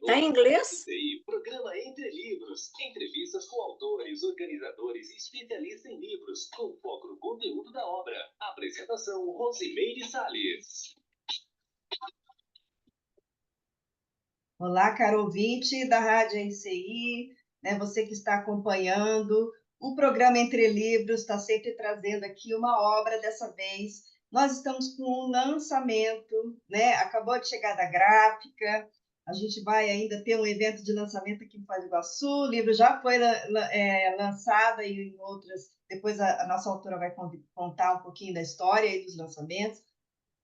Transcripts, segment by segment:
Tá em inglês? Programa Entre Livros. Entrevistas com autores, organizadores e especialistas em livros, com foco no conteúdo da obra. Apresentação: Rosimeire Salles. Olá, caro ouvinte da Rádio RCI, né, você que está acompanhando. O programa Entre Livros está sempre trazendo aqui uma obra. Dessa vez nós estamos com um lançamento, né? Acabou de chegar da gráfica, a gente vai ainda ter um evento de lançamento aqui em Foz do Iguaçu. O livro já foi lançado e em outras, depois a nossa autora vai contar um pouquinho da história e dos lançamentos.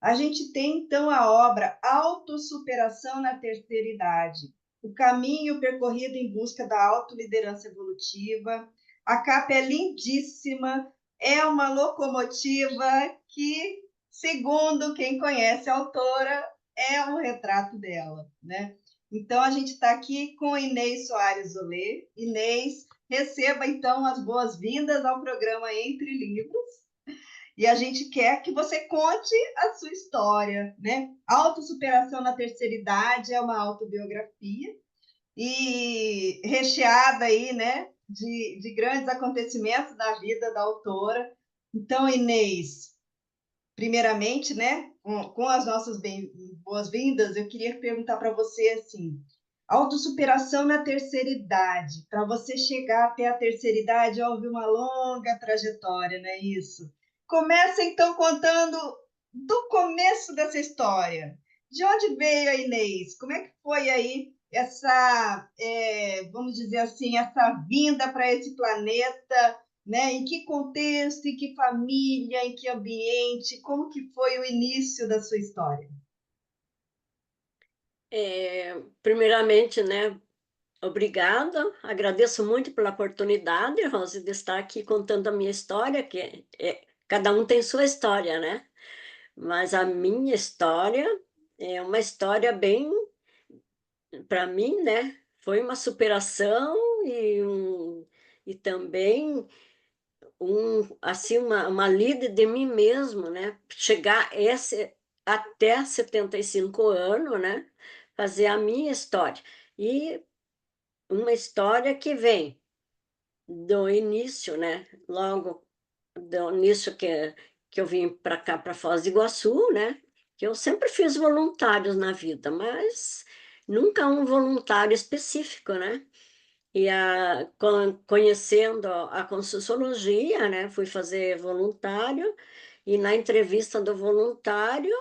A gente tem, então, a obra Autossuperação na Terceira Idade, o caminho percorrido em busca da autoliderança evolutiva. A capa é lindíssima, é uma locomotiva que, segundo quem conhece a autora, é um retrato dela, né? Então, a gente está aqui com Inês Soares Olê. Inês, receba, então, as boas-vindas ao programa Entre Livros. E a gente quer que você conte a sua história, né? Autossuperação na Terceira Idade é uma autobiografia e recheada aí, né, de grandes acontecimentos da vida da autora. Então, Inês, primeiramente, né, com as nossas boas-vindas, eu queria perguntar para você assim: autossuperação na terceira idade. Para você chegar até a terceira idade, houve uma longa trajetória, não é isso? Começa então contando do começo dessa história. De onde veio a Inês? Como é que foi aí essa, vamos dizer assim, essa vinda para esse planeta, né? Em que contexto, em que família, em que ambiente, como que foi o início da sua história? Primeiramente, né, obrigada, agradeço muito pela oportunidade, Rose, de estar aqui contando a minha história, que cada um tem sua história, né? Mas a minha história é uma história bem, para mim, né? Foi uma superação e também assim, uma lida de mim mesmo, né? Chegar até 75 anos, né? Fazer a minha história. E uma história que vem do início, né? Logo do início que eu vim para cá, para Foz do Iguaçu, né? Que eu sempre fiz voluntários na vida, mas nunca um voluntário específico, né? E conhecendo a Conscienciologia, né? Fui fazer voluntário e na entrevista do voluntário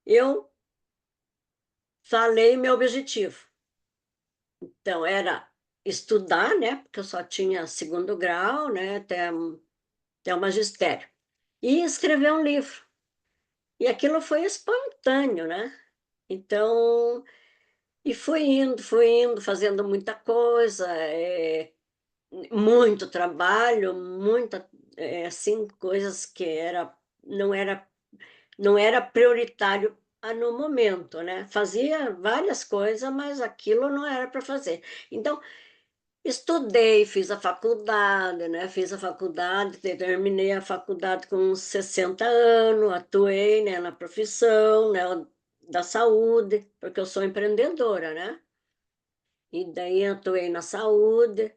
eu falei meu objetivo. Então, era estudar, né? Porque eu só tinha segundo grau, né? Até o magistério. E escrever um livro. E aquilo foi espontâneo, né? Então, e fui indo, fazendo muita coisa, muito trabalho, assim, coisas que não era, não era prioritário no momento, né? Fazia várias coisas, mas aquilo não era para fazer. Então, estudei, fiz a faculdade, né? Fiz a faculdade, terminei a faculdade com uns 60 anos, atuei, né, na profissão, né, da saúde, porque eu sou empreendedora, né? E daí atuei na saúde,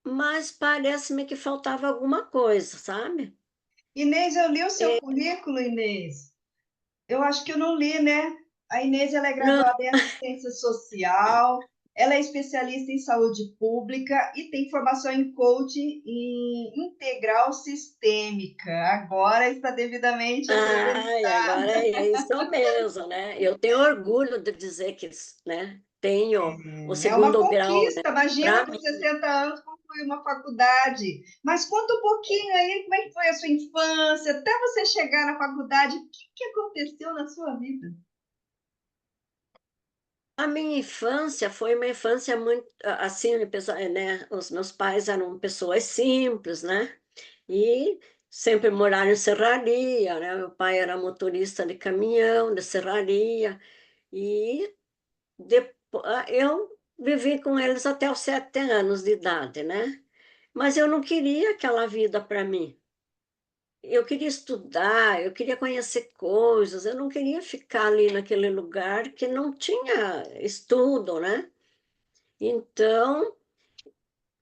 mas parece-me que faltava alguma coisa, sabe? Inês, eu li o seu currículo, Inês. Eu acho que eu não li, né? A Inês, ela é Não, graduada em assistência social, ela é especialista em saúde pública e tem formação em coaching em integral sistêmica. Agora está devidamente ai, agora atualizada. é isso mesmo, né? Eu tenho orgulho de dizer que, né, tenho o É uma segundo grau, né? conquista. Imagina, Para com mim, 60 anos, concluir uma faculdade. Mas conta um pouquinho aí, como é que foi a sua infância, até você chegar na faculdade, o que aconteceu na sua vida? a minha infância foi uma infância muito assim, né? Os meus pais eram pessoas simples, né? E sempre moraram em serraria, né? Meu pai era motorista de caminhão, de serraria, e depois eu vivi com eles até os 7 anos de idade, né? Mas eu não queria aquela vida para mim. eu queria estudar, eu queria conhecer coisas, eu não queria ficar ali naquele lugar que não tinha estudo, né? Então,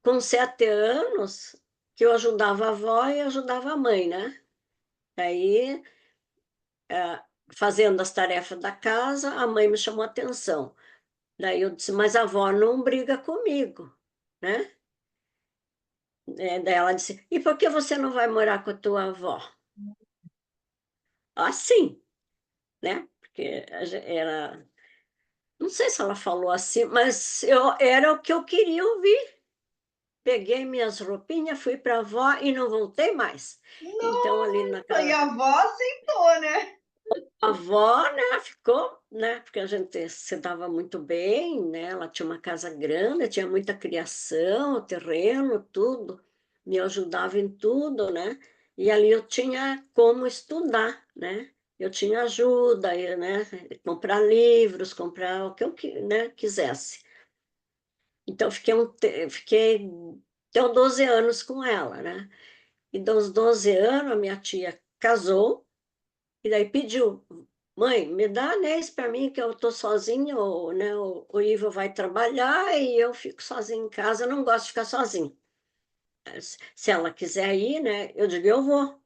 com 7 anos, que eu ajudava a avó e ajudava a mãe, né? Aí, fazendo as tarefas da casa, a mãe me chamou a atenção. Daí eu disse, mas a avó não briga comigo, né? Daí ela disse, e por que você não vai morar com a tua avó? Assim, né? Porque era, não sei se ela falou assim, mas era o que eu queria ouvir. Peguei minhas roupinhas, fui para a avó e não voltei mais. Então, ali Nossa, e a naquela. avó aceitou, né? A avó, né, ficou, né, porque a gente se dava muito bem, né, ela tinha uma casa grande, tinha muita criação, terreno, tudo, me ajudava em tudo, né, e ali eu tinha como estudar, né, eu tinha ajuda, né, comprar livros, comprar o que eu né, quisesse. Então, fiquei até os 12 anos com ela, né, e dos 12 anos, a minha tia casou, e daí pediu, mãe, me dá anéis para mim, que eu estou sozinha, ou, né, o Ivo vai trabalhar e eu fico sozinha em casa, eu não gosto de ficar sozinha. Se ela quiser ir, né, eu digo, eu vou.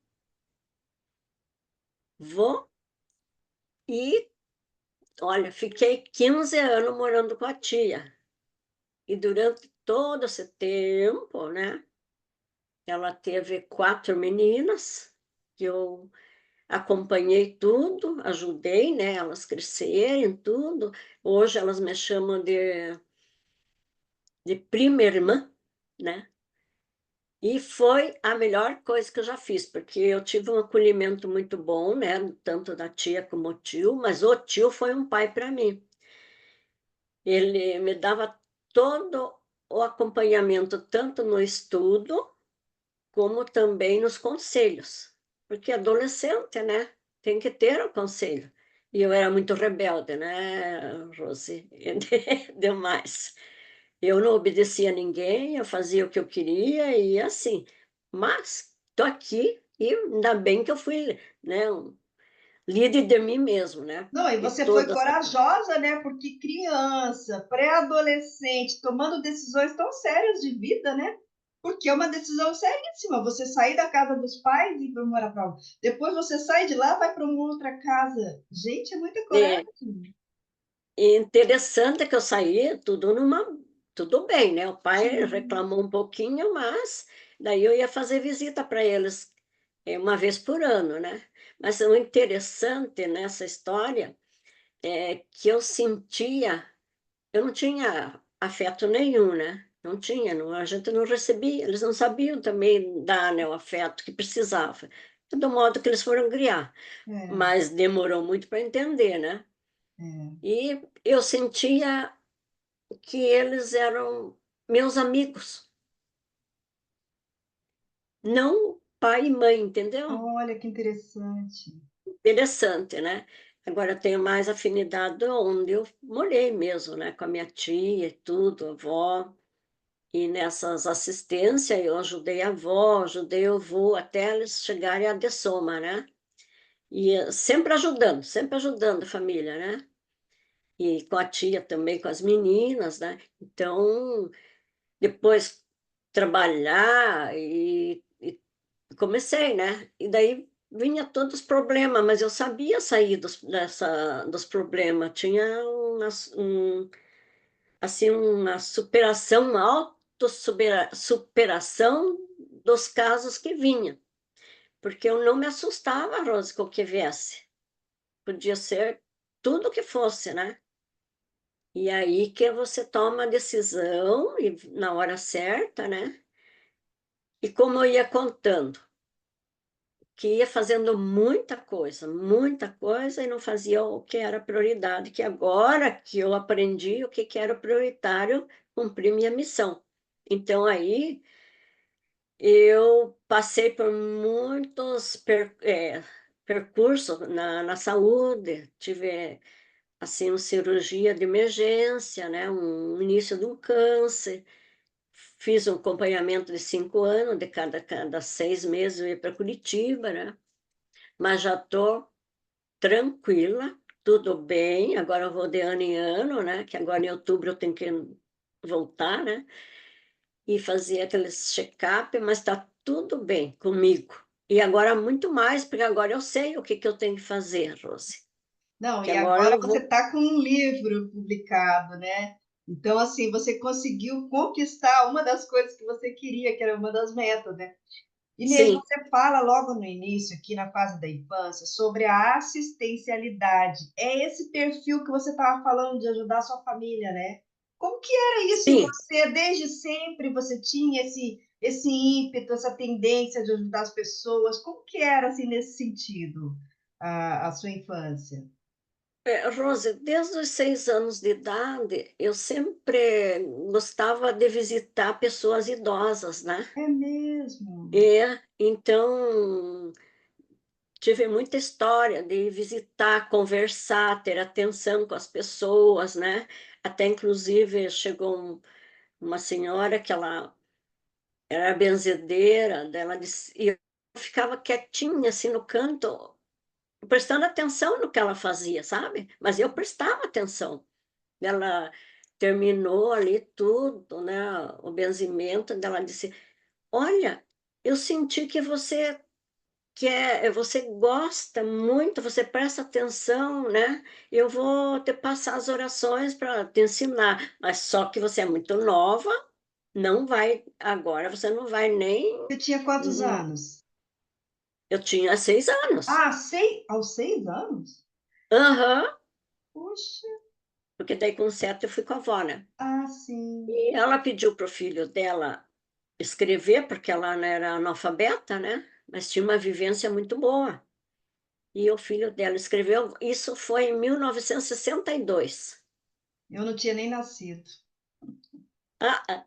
Vou e, olha, fiquei 15 anos morando com a tia. E durante todo esse tempo, né, ela teve 4 meninas, que eu acompanhei tudo, ajudei, né, elas crescerem, tudo. Hoje elas me chamam de prima irmã, né? E foi a melhor coisa que eu já fiz, porque eu tive um acolhimento muito bom, né? Tanto da tia como o tio, mas o tio foi um pai para mim. Ele me dava todo o acompanhamento, tanto no estudo, como também nos conselhos, porque adolescente, né, tem que ter o conselho. E eu era muito rebelde, né, Rose? Demais. Eu não obedecia a ninguém, eu fazia o que eu queria e assim. Mas estou aqui e ainda bem que eu fui, né, líder de mim mesmo, né? Não, e E você foi todas. corajosa, né? Porque criança, pré-adolescente, tomando decisões tão sérias de vida, né? Porque é uma decisão seríssima. Você sair da casa dos pais e ir para morar para outra. Depois você sai de lá, vai para uma outra casa. Gente, é muita É, coragem. e interessante que eu saí tudo bem, né? O pai Sim. reclamou um pouquinho, mas daí eu ia fazer visita para eles 1 vez por ano, né? Mas o interessante nessa história é que eu não tinha afeto nenhum, né? Não tinha, não, a gente não recebia, eles não sabiam também dar, né, o afeto que precisava. Do modo que eles foram criar, É, mas demorou muito para entender, né? é. E eu sentia que eles eram meus amigos, não pai e mãe, entendeu? Olha que interessante. Interessante, né? Agora eu tenho mais afinidade onde eu morei mesmo, né? Com a minha tia e tudo, a avó. E nessas assistências eu ajudei a avó, ajudei o avô até eles chegarem à de soma, né? E sempre ajudando a família, né? E com a tia também, com as meninas, né? Então, depois trabalhar e comecei, né? E daí vinha todos os problemas, mas eu sabia sair dos problemas. Tinha assim, uma superação, uma superação dos casos que vinha. Porque eu não me assustava, Rose, com o que viesse. Podia ser tudo que fosse, né? E aí que você toma a decisão e na hora certa, né? E como eu ia contando, que ia fazendo muita coisa, e não fazia o que era prioridade, que agora que eu aprendi o que que era prioritário, cumprir minha missão. Então, aí, eu passei por muitos percursos na saúde, tive, assim, uma cirurgia de emergência, né, um início de um câncer, fiz um acompanhamento de 5 anos, de cada 6 meses eu ia para Curitiba, né, mas já estou tranquila, tudo bem, agora eu vou de ano em ano, né, que agora em outubro eu tenho que voltar, né, e fazer aqueles check-up, mas está tudo bem comigo. E agora muito mais, porque agora eu sei o que que eu tenho que fazer, Rose, Não, que e agora agora eu você vou está com um livro publicado, né? Então, assim, você conseguiu conquistar uma das coisas que você queria, que era uma das metas, né? Inês, sim, você fala logo no início, aqui na fase da infância, sobre a assistencialidade. É esse perfil que você estava falando de ajudar a sua família, né? Como que era isso em sim. você? Desde sempre você tinha esse ímpeto, essa tendência de ajudar as pessoas? Como que era, assim, nesse sentido, a sua infância? Rose, desde os 6 anos de idade, eu sempre gostava de visitar pessoas idosas, né? É mesmo? Então tive muita história de visitar, conversar, ter atenção com as pessoas, né? Até inclusive chegou uma senhora que ela era benzedeira, dela disse, e eu ficava quietinha assim no canto, prestando atenção no que ela fazia, sabe? Mas eu prestava atenção. Ela terminou ali tudo, né, o benzimento, ela disse: "Olha, eu senti que você você gosta muito, você presta atenção, né, eu vou te passar as orações para te ensinar, mas só que você é muito nova, não vai agora você não vai nem". Você tinha quantos Hum, anos? eu tinha 6 anos. Ah, aos 6 anos? Aham, Puxa, porque daí com 7 eu fui com a avó, né. ah, sim. E ela pediu para o filho dela escrever, porque ela não era analfabeta, né, mas tinha uma vivência muito boa. E o filho dela escreveu, isso foi em 1962. Eu não tinha nem nascido. Ah, ah,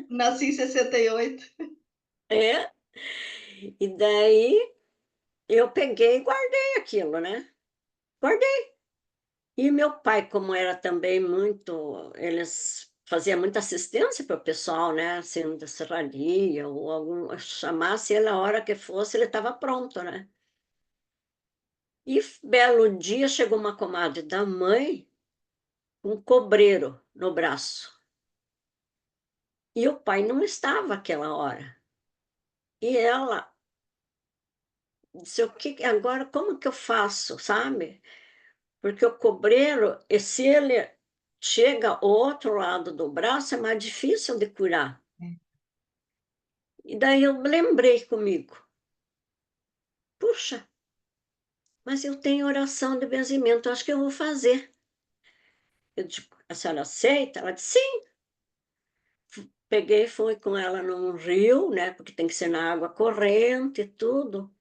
Nasci em 68. é, e daí eu peguei e guardei aquilo, né, guardei. E meu pai, como era também muito eles fazia muita assistência para o pessoal, né, assim, da serraria ou algum chamasse ele a hora que fosse, ele estava pronto, né. E belo dia chegou uma comadre da mãe, um cobreiro no braço. E o pai não estava aquela hora. E ela disse: "O que agora como que eu faço?", sabe. Porque o cobreiro, e se ele chega ao outro lado do braço, é mais difícil de curar. E daí eu lembrei comigo: "Puxa, mas eu tenho oração de benzimento, acho que eu vou fazer". Eu digo: "A senhora aceita?". Ela disse: "Sim". Peguei e fui com ela num rio, né, porque tem que ser na água corrente e tudo.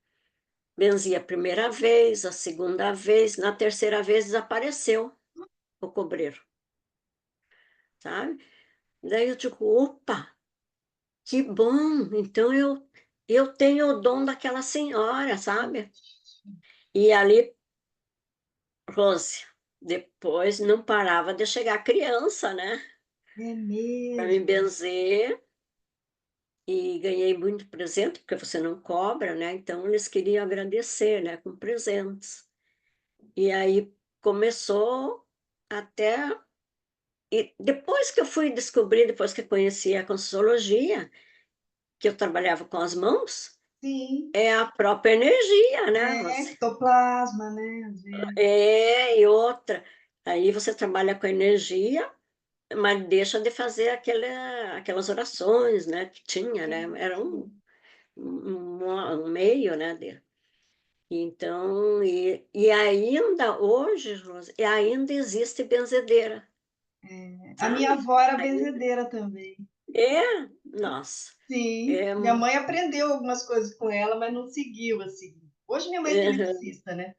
Benzi a primeira vez, a segunda vez, na terceira vez desapareceu o cobreiro, sabe. Daí eu digo: "Opa, que bom, então eu tenho o dom daquela senhora", sabe. E ali, Rose, depois não parava de chegar criança, né, É para me mesmo. benzer, e ganhei muito presente, porque você não cobra, né, então eles queriam agradecer, né, com presentes. E aí começou até e depois que eu fui descobrir, depois que eu conheci a Conscienciologia, que eu trabalhava com as mãos, Sim. é a própria energia, né, É, Rose? ectoplasma, né? Às vezes. É, e outra, aí você trabalha com energia, mas deixa de fazer aquelas orações, né, que tinha, né, Sim, era sim. um meio, né, de então, e ainda hoje, Rose, e ainda existe benzedeira, A minha sabe? avó era Ainda. benzedeira também. É, nossa, Sim. é, Minha mãe aprendeu algumas coisas com ela, mas não seguiu assim. Hoje minha mãe é aham, kardecista, né?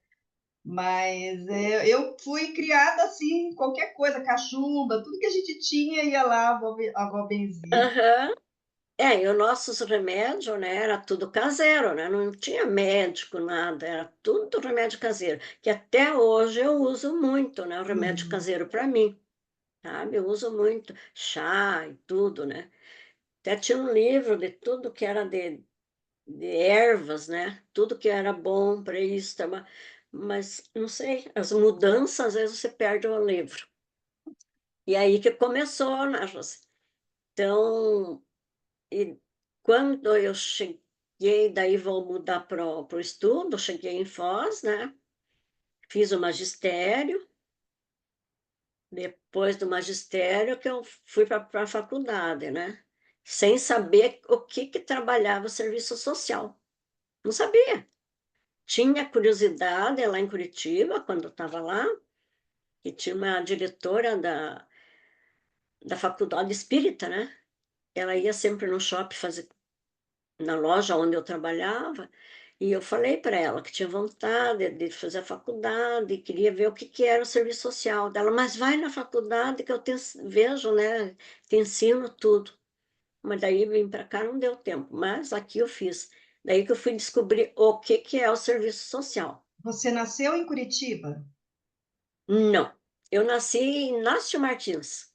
Mas eu fui criada assim, qualquer coisa, cachumba, tudo que a gente tinha ia lá, a avó benzia. aham. É, e os nossos remédios, né, era tudo caseiro, né, não tinha médico, nada, era tudo remédio caseiro, que até hoje eu uso muito, né, o remédio Uhum. caseiro para mim, sabe, eu uso muito, chá e tudo, né. Até tinha um livro de tudo que era de ervas, né? Tudo que era bom para isso, mas não sei, as mudanças, às vezes você perde o livro. E aí que começou, né, José? Então, e quando eu cheguei, daí vou mudar para o estudo, cheguei em Foz, né? Fiz o magistério, depois do magistério que eu fui para a faculdade, né? Sem saber o que trabalhava o serviço social. Não sabia. Tinha curiosidade lá em Curitiba, quando eu estava lá, e tinha uma diretora da faculdade espírita, né? Ela ia sempre no shopping fazer, na loja onde eu trabalhava, e eu falei para ela que tinha vontade de fazer a faculdade, queria ver o que era o serviço social dela, mas vai na faculdade que eu vejo, né? Te ensino tudo. Mas daí vim para cá, não deu tempo, mas aqui eu fiz. Daí que eu fui descobrir o que é o serviço social. Você nasceu em Curitiba? Não, eu nasci em Inácio Martins,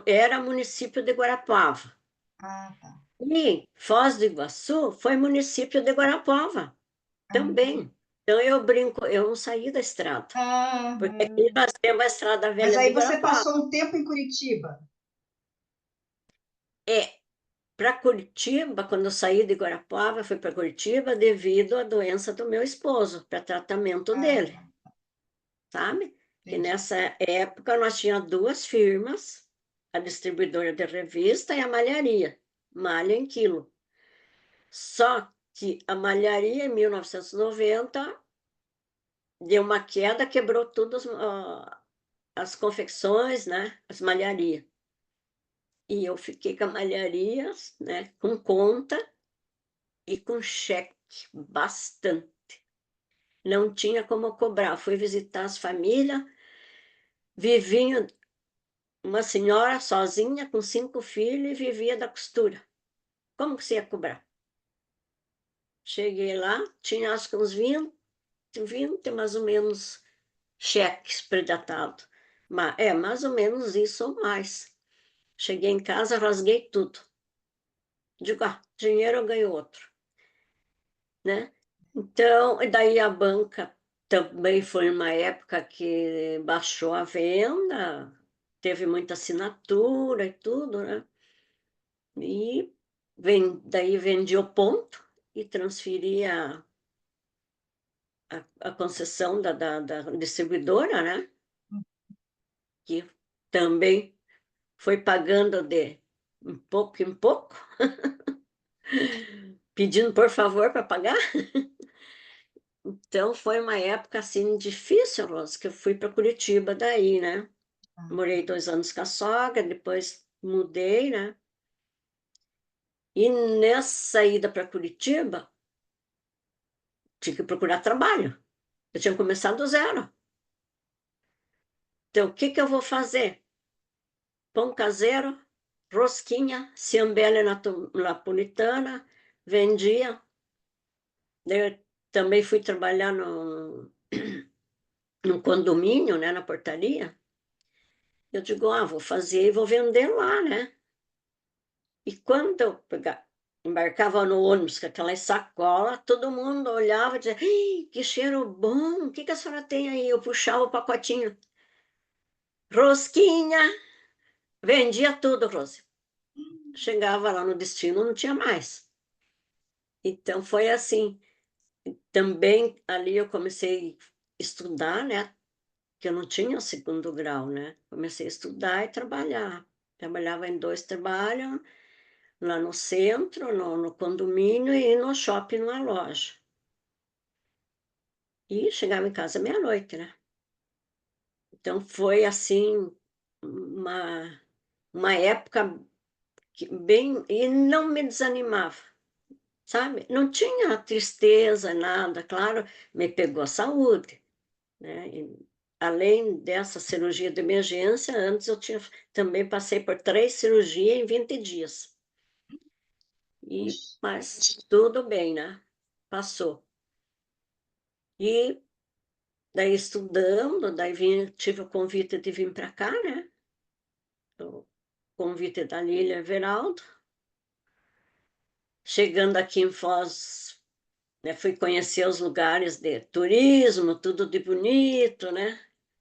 era município de Guarapuava. Ah, tá. E Foz do Iguaçu foi município de Guarapuava Ah, também. Então eu brinco, eu não saí da estrada, porque aqui aham. nós temos a estrada Mas velha de aí você Guarapuava. passou um tempo em Curitiba. É, para Curitiba, quando eu saí de Guarapuava, fui para Curitiba devido à doença do meu esposo, para tratamento Ah, dele, tá. sabe? Que Entendi. nessa época nós tínhamos duas firmas, a distribuidora de revista e a malharia, malha em quilo. Só que a malharia, em 1990, deu uma queda, quebrou todas as confecções, né? As malharias. E eu fiquei com a malharia, né? Com conta e com cheque, bastante. Não tinha como cobrar. Fui visitar as famílias, vivinha uma senhora sozinha com 5 filhos e vivia da costura. Como que você ia cobrar? Cheguei lá, tinha acho que uns 20 mais ou menos cheques predatados. Mas é mais ou menos isso ou mais. Cheguei em casa, rasguei tudo. Digo, dinheiro eu ganho outro, né? Então, e daí a banca também foi uma época que baixou a venda, teve muita assinatura e tudo, né? E daí vendi o ponto e transferi a concessão da distribuidora, né? Que também foi pagando de em pouco, pedindo por favor para pagar. Então foi uma época assim difícil, Rosa, que eu fui para Curitiba daí, né? Ah, Morei 2 anos com a sogra, depois mudei, né? E nessa ida para Curitiba, tive que procurar trabalho. Eu tinha começado do zero. Então, o que eu vou fazer? Pão caseiro, rosquinha, ciambella napolitana, vendia. Daí eu também fui trabalhar no condomínio, né, na portaria. Eu digo, vou fazer e vou vender lá, né? E quando eu embarcava no ônibus com aquela sacola, todo mundo olhava e dizia, que cheiro bom, o que a senhora tem aí? Eu puxava o pacotinho. Rosquinha, vendia tudo, Rose. Chegava lá no destino, não tinha mais. Então foi assim. Também ali eu comecei a estudar, né? Que eu não tinha o segundo grau, né? Comecei a estudar e trabalhar. Trabalhava em 2 trabalhos, lá no centro, no condomínio e no shopping, numa loja. E chegava em casa meia-noite, né? Então foi assim uma, uma época bem. E não me desanimava, sabe? Não tinha tristeza, nada. Claro, me pegou a saúde, né? Além dessa cirurgia de emergência, antes eu também passei por 3 cirurgias em 20 dias. puxa. Mas tudo bem, né? Passou. E daí estudando, daí tive o convite de vir para cá, né? convite da Lília Everaldo. Chegando aqui em Foz, né, fui conhecer os lugares de turismo, tudo de bonito, né?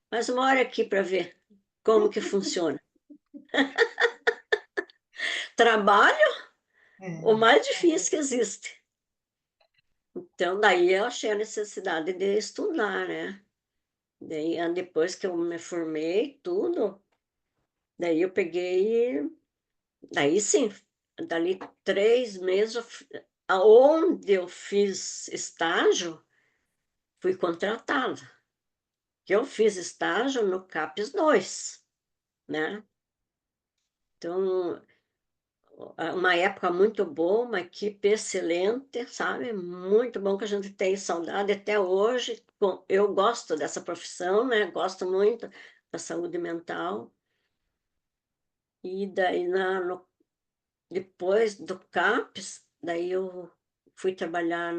Mas mora aqui para ver como que funciona. Trabalho, o É. mais difícil que existe. Então, daí eu achei a necessidade de estudar, né? Daí, depois que eu me formei, tudo, daí eu peguei, daí sim, dali 3 meses, aonde eu fiz estágio, fui contratada. Que eu fiz estágio no CAPES 2, né? Então, uma época muito boa, uma equipe excelente, sabe? Muito bom que a gente tem saudade até hoje. Bom, eu gosto dessa profissão, né? Gosto muito da saúde mental. E daí, depois do CAPES, daí eu fui trabalhar,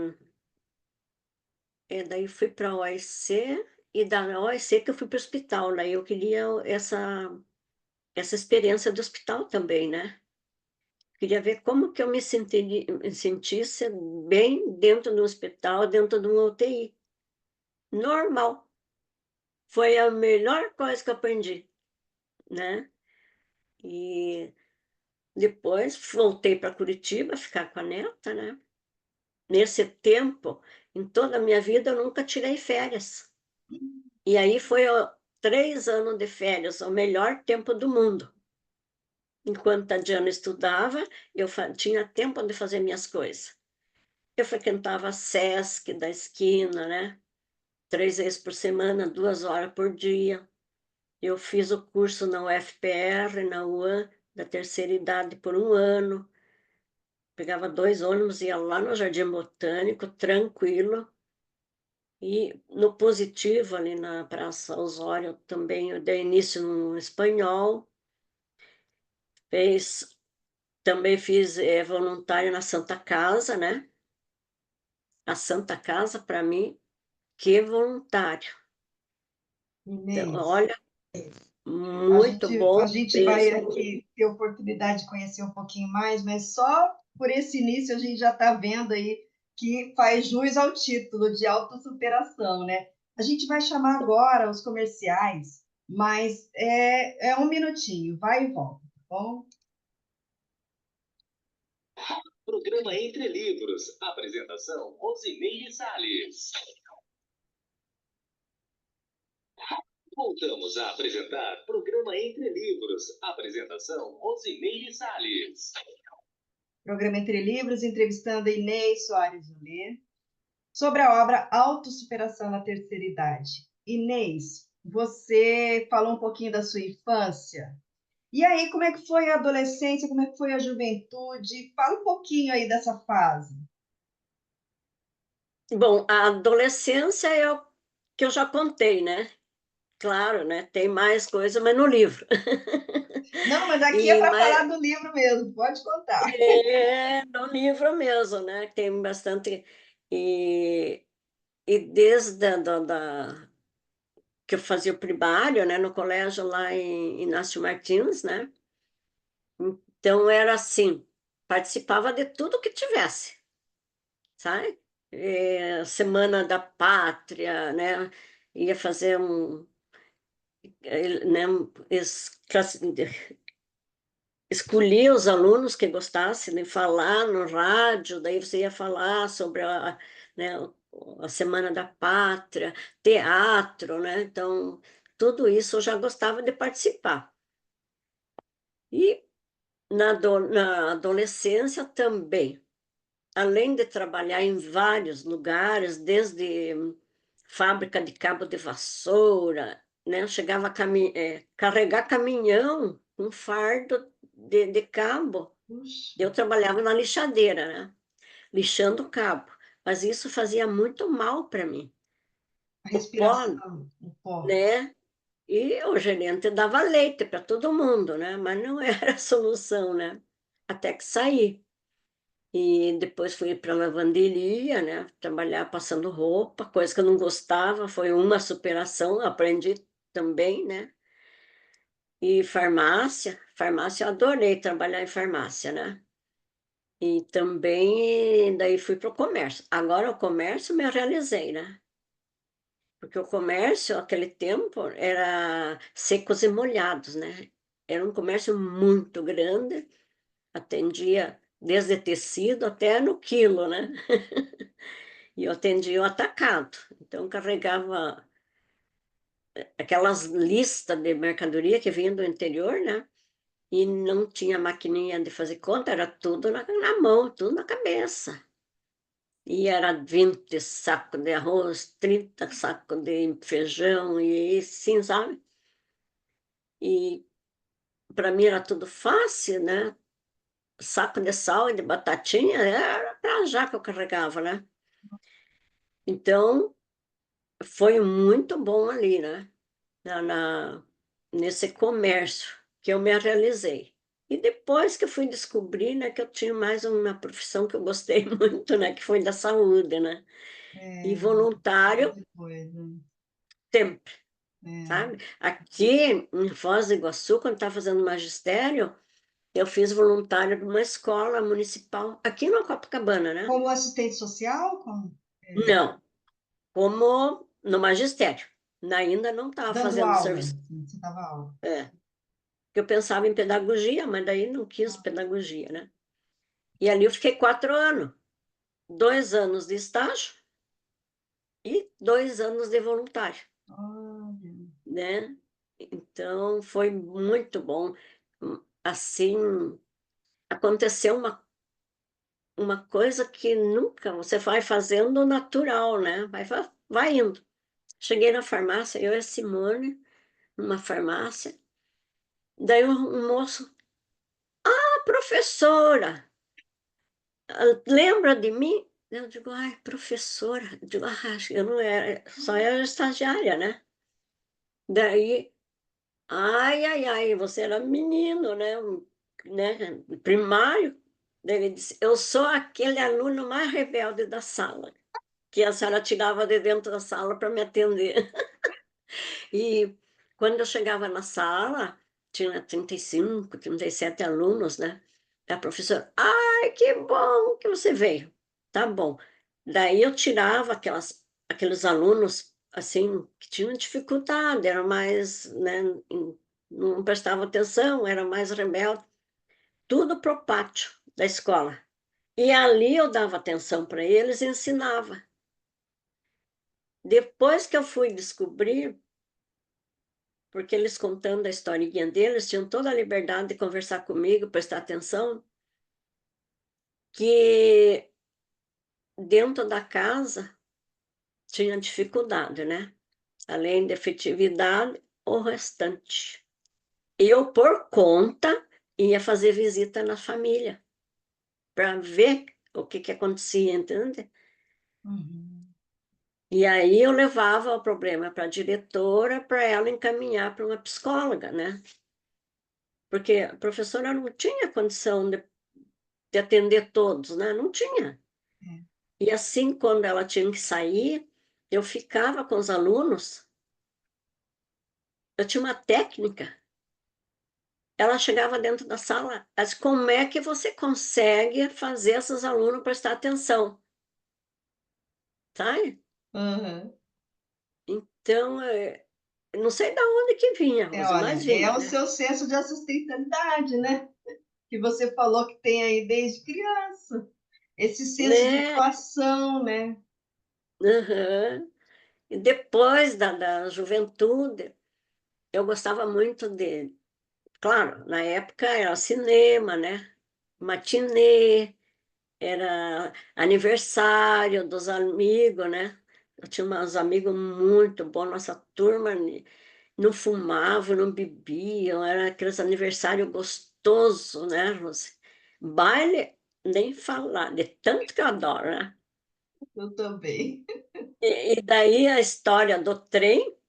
daí fui para a OIC, e da OIC que eu fui para o hospital. Daí eu queria essa experiência do hospital também, né? Queria ver como que eu me sentisse bem dentro do hospital, dentro de uma UTI. Normal. Foi a melhor coisa que eu aprendi, né? E depois voltei para Curitiba, ficar com a neta, né? Nesse tempo, em toda a minha vida, eu nunca tirei férias. E aí foi 3 anos de férias, o melhor tempo do mundo. Enquanto a Diana estudava, eu tinha tempo de fazer minhas coisas. Eu frequentava a Sesc da esquina, né? 3 vezes por semana, 2 horas por dia. Eu fiz o curso na UFPR, na UAM, da terceira idade por 1 ano. Pegava 2 ônibus, ia lá no Jardim Botânico, tranquilo. E no Positivo, ali na Praça Osório, também eu dei início no espanhol. Também fiz voluntário na Santa Casa, né? A Santa Casa, para mim, que voluntário. Então, Inês, olha, muito a bom gente vai mesmo. aqui ter oportunidade de conhecer um pouquinho mais, mas só por esse início a gente já está vendo aí que faz jus ao título de autossuperação, né? A gente vai chamar agora os comerciais, mas é um minutinho, vai e volta, tá bom? Programa Entre Livros. Apresentação: Rosimeire Salles. Voltamos a apresentar Programa Entre Livros. Apresentação: Rosimeire Salles. Programa Entre Livros, entrevistando Inês Soares Ulê sobre a obra Autossuperação na Terceira Idade. Inês, você falou um pouquinho da sua infância. E aí, como é que foi a adolescência? Como é que foi a juventude? Fala um pouquinho aí dessa fase. Bom, a adolescência é o que eu já contei, né? Claro, né? Tem mais coisa, mas no livro. Não, mas aqui é E para falar mas, do livro mesmo, pode contar. no livro mesmo, né? Tem bastante. E, e desde que eu fazia o primário, né? No colégio lá em Inácio Martins, né? Então era assim, participava de tudo que tivesse, sabe? Semana da Pátria, né? Ia fazer né? Escolhia os alunos que gostassem de falar no rádio, daí você ia falar sobre né, a Semana da Pátria, teatro, né? Então, tudo isso eu já gostava de participar. E na adolescência também, além de trabalhar em vários lugares, desde fábrica de cabo de vassoura, né? Eu chegava a carregar caminhão, um fardo de cabo. Puxa, Eu trabalhava na lixadeira, né? Lixando cabo. Mas isso fazia muito mal para mim. a O pó, respiração, o pó. né? E o gerente dava leite para todo mundo, né? Mas não era a solução, né? Até que saí. E depois fui para a lavanderia, né? Trabalhar passando roupa, coisa que eu não gostava, foi uma superação, aprendi também, né? E farmácia eu adorei trabalhar em farmácia, né? E também, daí fui para o comércio. Agora o comércio me realizei, né? Porque o comércio, aquele tempo, era secos e molhados, né? Era um comércio muito grande, atendia desde tecido até no quilo, né? E eu atendia o atacado. Então, carregava aquelas listas de mercadoria que vinha do interior, né? E não tinha maquininha de fazer conta, era tudo na mão, tudo na cabeça. E era 20 sacos de arroz, 30 sacos de feijão, e assim, sabe? E para mim era tudo fácil, né? Saco de sal e de batatinha, era para já que eu carregava, né? Então, foi muito bom ali, né? Nesse comércio que eu me realizei. E depois que eu fui descobrir, né, que eu tinha mais uma profissão que eu gostei muito, né, que foi da saúde, né? E voluntário Depois, né? sempre, É. sabe? Aqui em Foz do Iguaçu, quando estava fazendo magistério, eu fiz voluntário de uma escola municipal, aqui na Copacabana, né? Como assistente social? Como? Não, como no magistério. Ainda não estava Dando fazendo aula. serviço. Você dava aula. É, eu pensava em pedagogia, mas daí não quis pedagogia, né? E ali eu fiquei 4 anos, 2 anos de estágio e 2 anos de voluntário, Olha. né? Então foi muito bom. Assim, aconteceu uma coisa que nunca você vai fazendo natural, né? Vai indo. Cheguei na farmácia, eu e a Simone, numa farmácia, daí um moço, professora, lembra de mim? Eu digo, ai, professora. Eu digo, eu não era, só era estagiária, né? Daí, ai, ai, ai, você era menino, né? Né? Primário. Daí ele disse, eu sou aquele aluno mais rebelde da sala, que a senhora tirava de dentro da sala para me atender. E quando eu chegava na sala, tinha 35, 37 alunos, né? A professora, ai, que bom que você veio. Tá bom. Daí eu tirava aqueles alunos, assim, que tinham dificuldade, eram mais, né, não prestavam atenção, eram mais rebeldes, tudo pro pátio da escola. E ali eu dava atenção para eles e ensinava. Depois que eu fui descobrir, porque eles contando a historinha deles, tinham toda a liberdade de conversar comigo, prestar atenção, que dentro da casa tinha dificuldade, né? Além de efetividade, o restante. Eu, por conta, ia fazer visita na família, para ver o que acontecia, entende? Uhum. E aí eu levava o problema para a diretora, para ela encaminhar para uma psicóloga, né? Porque a professora não tinha condição de atender todos, né? Não tinha. É. E assim, quando ela tinha que sair, eu ficava com os alunos, eu tinha uma técnica. Ela chegava dentro da sala, mas como é que você consegue fazer esses alunos prestar atenção? Sabe? Uhum. Então, não sei de onde que vinha, Rose, Olha, mas é vinha, o né? seu senso de assistencialidade, né? Que você falou que tem aí desde criança. Esse senso de Né? doação, né? Aham. E depois da juventude, eu gostava muito de. Claro, na época era cinema, né? Matinê, era aniversário dos amigos, né? Eu tinha uns amigos muito bons, nossa turma não fumava, não bebiam, era aqueles aniversários gostosos, né, Rose? Baile, nem falar, de tanto que eu adoro, né? Eu também. E daí a história do trem,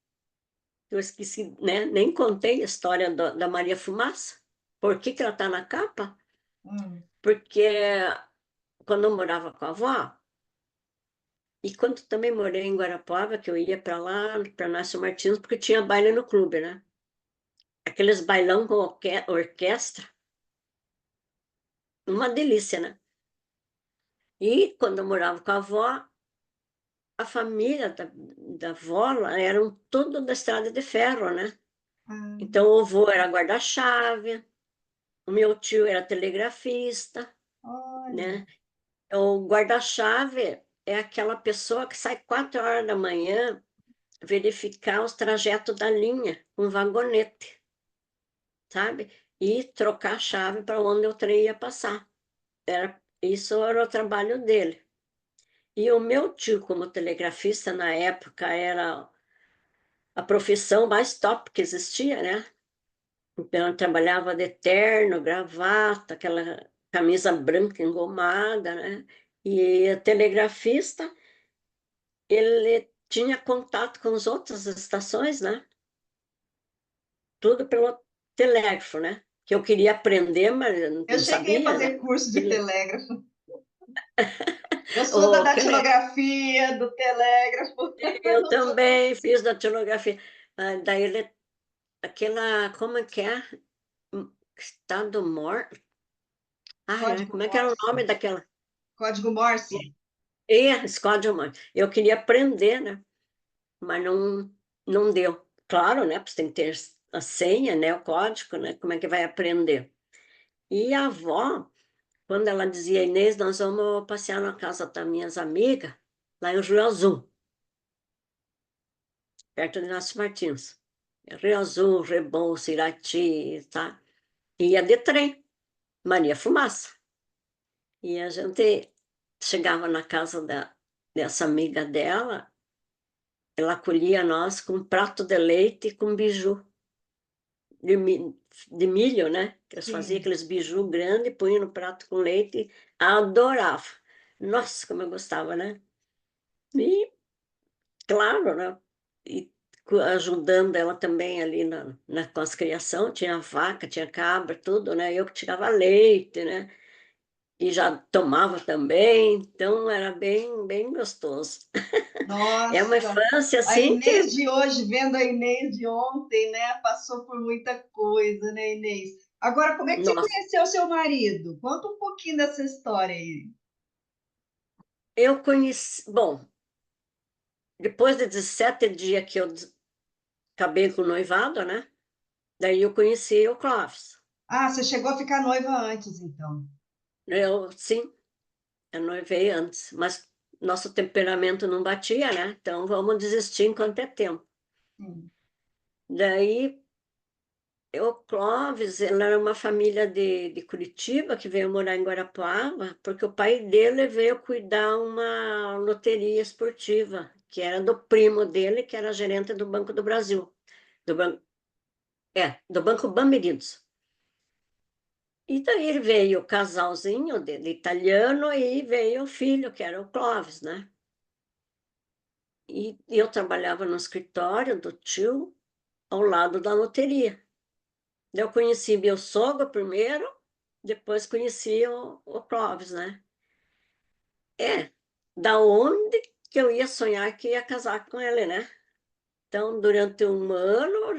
eu esqueci, né? Nem contei a história da Maria Fumaça. Por que que ela está na capa? Hum. Porque quando eu morava com a avó, e quando também morei em Guarapuava, que eu ia para lá, para Nácio Martins, porque tinha baile no clube, né? aqueles bailão com orquestra, uma delícia, né? E quando eu morava com a avó, a família da avó eram tudo da estrada de ferro, né? Ah, Então o avô era guarda-chave, o meu tio era telegrafista, olha, né? O guarda-chave é aquela pessoa que sai 4 horas da manhã verificar os trajetos da linha, um vagonete, sabe? E trocar a chave para onde o trem ia passar. Isso era o trabalho dele. E o meu tio, como telegrafista, na época, era a profissão mais top que existia, né? Então, eu trabalhava de terno, gravata, aquela camisa branca engomada, né? E a telegrafista, ele tinha contato com as outras estações, né? Tudo pelo telégrafo, né? Que eu queria aprender, mas eu eu não cheguei a sabia, fazer né? curso de telégrafo. Eu sou da O, datilografia, do telégrafo. eu Não sou... também fiz datilografia. Daí ele, aquela, como é que é? Estado mor. Ai, Código como é que era o Morse. nome daquela? Código Morse. Código Morse. Eu queria aprender, né? Mas não deu. Claro, né? Porque tem que ter a senha, né? O código, né? Como é que vai aprender? E a avó, quando ela dizia, Inês, nós vamos passear na casa das minhas amigas, lá em Rio Azul, perto de Inácio Martins. Rio Azul, Rebouças, Irati, tá? Ia de trem, Maria Fumaça. E a gente chegava na casa dessa amiga dela, ela acolhia nós com um prato de leite e com biju de milho, né? Eles faziam Sim. aqueles biju grandes, punham no prato com leite, adorava. Nossa, como eu gostava, né? E, claro, né? E ajudando ela também ali com as criação, tinha vaca, tinha cabra, tudo, né? Eu que tirava leite, né? E já tomava também, então era bem gostoso. É uma Nossa, infância a assim Inês que, de hoje, vendo a Inês de ontem, né? Passou por muita coisa, né, Inês? Agora, como é que você nossa, conheceu seu marido? Conta um pouquinho dessa história aí. eu conheci, bom, depois de 17 dias que eu acabei com o noivado, né? Daí eu conheci o Clóvis. Ah, você chegou a ficar noiva antes, então. Sim, eu noivei antes, mas nosso temperamento não batia, né? Então vamos desistir enquanto é tempo. Sim. Daí o Clóvis, ele era uma família de Curitiba que veio morar em Guarapuava, porque o pai dele veio cuidar uma loteria esportiva, que era do primo dele, que era gerente do Banco do Brasil, do banco, do Banco Bameridos. E daí veio o casalzinho de italiano e veio o filho, que era o Clóvis, né? E eu trabalhava no escritório do tio, ao lado da loteria. Eu conheci meu sogro primeiro, depois conheci o Clóvis, né? Da onde que eu ia sonhar que ia casar com ele, né? Então, durante um ano,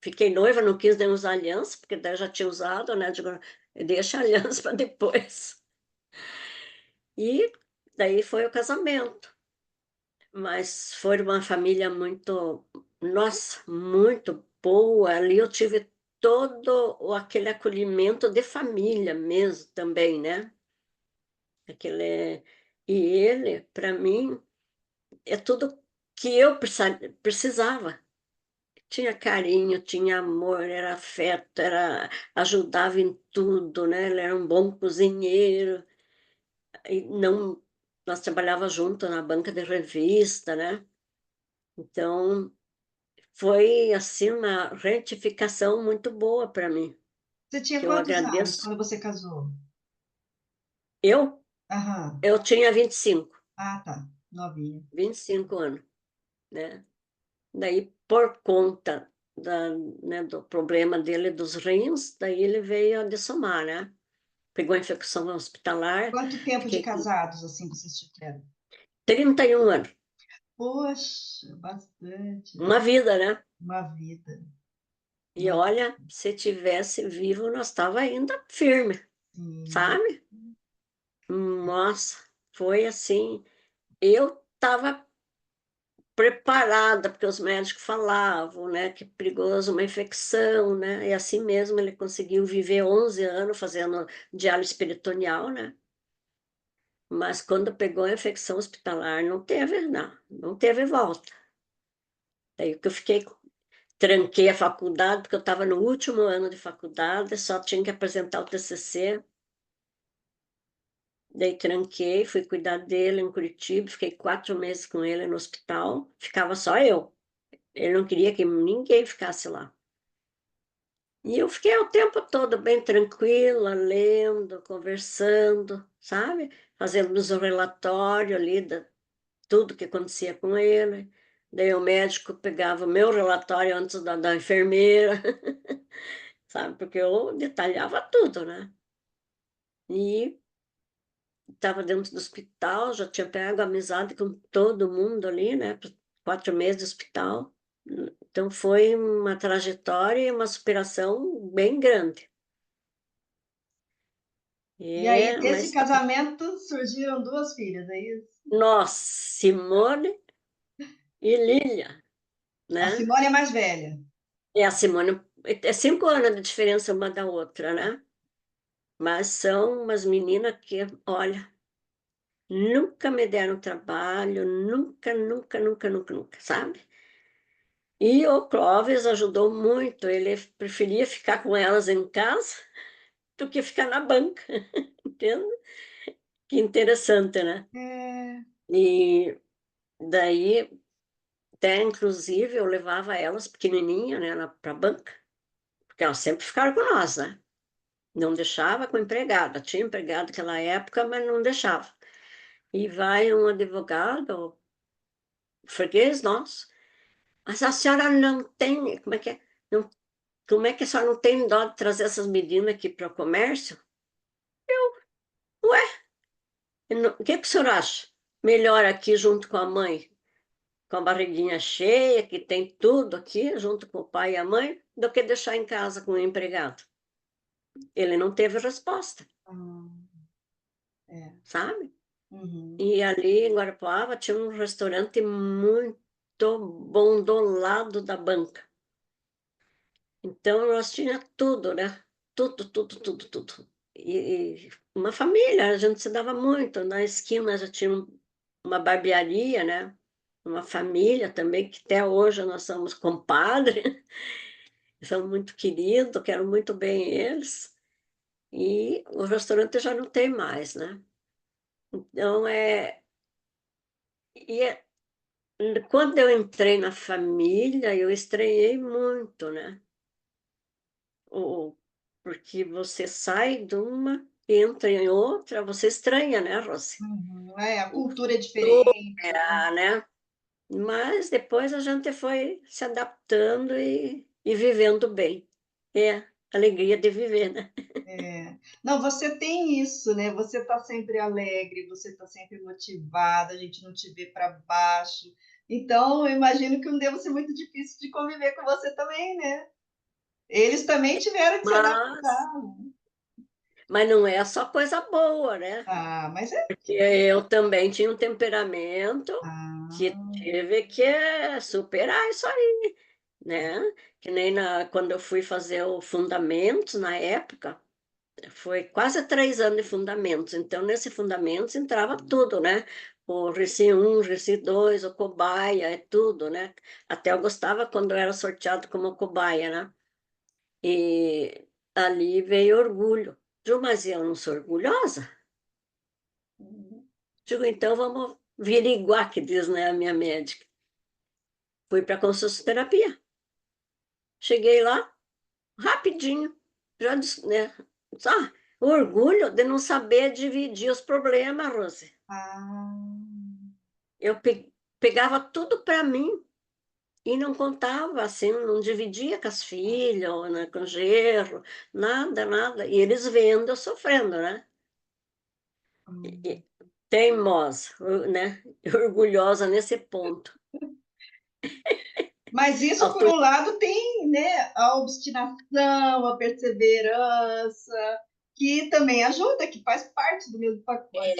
fiquei noiva, não quis nem usar aliança, porque daí eu já tinha usado, né? Digo, deixa a aliança para depois. E daí foi o casamento. Mas foi uma família muito, nossa, muito boa. Ali eu tive todo aquele acolhimento de família mesmo também, né? E ele, para mim, é tudo que eu precisava. Tinha carinho, tinha amor, era afeto, ajudava em tudo, né? Ele era um bom cozinheiro. E não, nós trabalhávamos junto na banca de revista, né? Então, foi assim uma retificação muito boa para mim, Você tinha que eu quantos anos agradeço. quando você casou? Eu, Aham. eu tinha 25, Ah, tá. Novinha. 25 anos, né? Daí, por conta né, do problema dele dos rins, daí ele veio a dessomar, né? Pegou infecção hospitalar, Quanto tempo de fiquei com casados assim vocês tiveram? 31 anos, Poxa, bastante. uma vida, né? Uma vida. E olha, se tivesse vivo, nós estava ainda firme, Sim. sabe? Nossa, foi assim. Eu estava preparada, porque os médicos falavam, né, que é perigoso uma infecção, né? E assim mesmo ele conseguiu viver 11 anos fazendo diálise peritoneal, né? Mas quando pegou a infecção hospitalar, não teve, não teve volta. Daí que eu fiquei, tranquei a faculdade, porque eu estava no último ano de faculdade, só tinha que apresentar o TCC. Daí tranquei, fui cuidar dele em Curitiba, fiquei 4 meses com ele no hospital, ficava só eu. Ele não queria que ninguém ficasse lá. E eu fiquei o tempo todo bem tranquila, lendo, conversando, sabe? Fazendo um relatório ali de tudo que acontecia com ele. Daí o médico pegava o meu relatório antes da enfermeira, sabe? Porque eu detalhava tudo, né? E estava dentro do hospital, já tinha pego amizade com todo mundo ali, né? 4 meses de hospital. Então foi uma trajetória e uma superação bem grande. E aí, É, desse mas, casamento, surgiram duas filhas, é isso? nossa, Simone e Lília, A né? Simone é mais velha. E a Simone é 5 anos de diferença uma da outra, né? Mas são umas meninas que, olha, nunca me deram trabalho, nunca, nunca, nunca, nunca, nunca, sabe? E o Clóvis ajudou muito, ele preferia ficar com elas em casa do que ficar na banca, entende? Que interessante, né? É. E daí, até inclusive, eu levava elas pequenininha, né, para a banca, porque elas sempre ficaram com nós, né? Não deixava com empregada. Tinha empregado naquela época, mas não deixava. E vai um advogado, freguês nosso, mas a senhora não tem, como é que é? Não, como é que a senhora não tem dó de trazer essas meninas aqui para o comércio? Ué, o que que o senhor acha? Melhor aqui junto com a mãe, com a barriguinha cheia, que tem tudo aqui, junto com o pai e a mãe, do que deixar em casa com o empregado. Ele não teve resposta, Ah, é. sabe? Uhum. E ali em Guarapuava tinha um restaurante muito bom do lado da banca. Então nós tinha tudo, né? Tudo, tudo, tudo, tudo. E uma família, a gente se dava muito. Na esquina já tinha uma barbearia, né? Uma família também, que até hoje nós somos compadres, são muito queridos, quero muito bem eles. E o restaurante já não tem mais, né? Então, e é- quando eu entrei na família, eu estranhei muito, né? O, porque você sai de uma, entra em outra, você estranha, né, Rosy? Uhum. É, a cultura é Tudo, diferente, né? né? Mas depois a gente foi se adaptando e vivendo bem. É a alegria de viver, né? É. Não, você tem isso, né? Você está sempre alegre, você está sempre motivada, a gente não te vê para baixo. Então, eu imagino que não deva ser muito difícil de conviver com você também, né? Eles também tiveram que se Mas, adaptar, né? mas não é só coisa boa, né? Ah, mas é. Porque eu também tinha um temperamento que Ah, tive que superar isso aí, né? Que nem quando eu fui fazer o fundamentos na época, foi quase 3 anos de fundamentos. Então, nesse fundamentos entrava tudo, né? O RC 1, RC 2, o cobaia, é tudo, né? Até eu gostava quando eu era sorteado como cobaia, né? E ali veio orgulho. Digo, mas eu não sou orgulhosa? Digo, então vamos averiguar, que diz, né, a minha médica. Fui para consultoterapia. Cheguei lá, rapidinho, já disse, né? Só o orgulho de não saber dividir os problemas, Rose. ah, Eu pegava tudo para mim e não contava, assim, não dividia com as filhas, ou, né, com o genro, nada, nada. E eles vendo eu sofrendo, né? E- Teimosa, né? Orgulhosa nesse ponto. Mas isso, por um lado, tem, né, a obstinação, a perseverança, que também ajuda, que faz parte do mesmo pacote.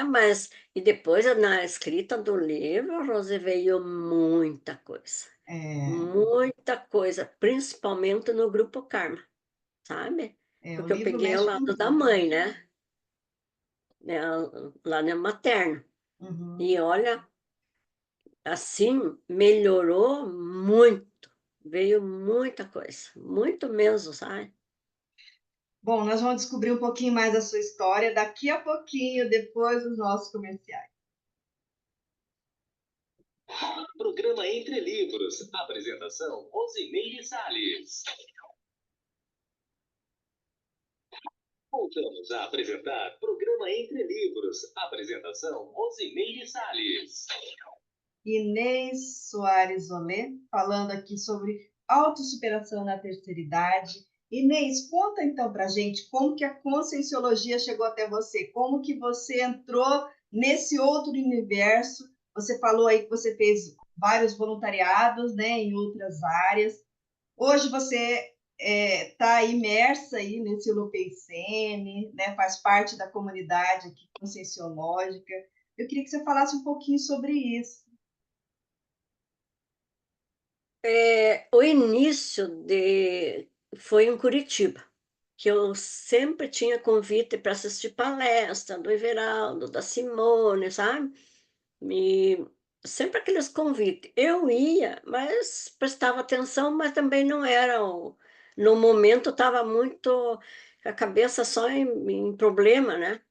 Mas e depois na escrita do livro, Rose, veio muita coisa, principalmente no grupo Karma, sabe? O Porque eu livro peguei o mexe com lado da tudo. mãe, né, lá no materno. Uhum. E olha, assim, melhorou muito, veio muita coisa, muito mesmo, sabe? Bom, nós vamos descobrir um pouquinho mais da sua história daqui a pouquinho, depois dos nossos comerciais. Programa Entre Livros. Apresentação: Rosimeire Salles. Voltamos a apresentar Programa Entre Livros. Apresentação: Rosimeire Salles. Inês Soares Olê, falando aqui sobre autossuperação na terceira idade. Inês, conta então para a gente como que a Conscienciologia chegou até você, como que você entrou nesse outro universo. Você falou aí que você fez vários voluntariados, né, em outras áreas. Hoje você está imersa aí nesse Lupecene, né, faz parte da comunidade aqui conscienciológica. Eu queria que você falasse um pouquinho sobre isso. O início foi em Curitiba, que eu sempre tinha convite para assistir palestra do Everaldo, da Simone, sabe? E sempre aqueles convites. Eu ia, mas prestava atenção, mas também não era. No momento estava muito a cabeça só em problema, né?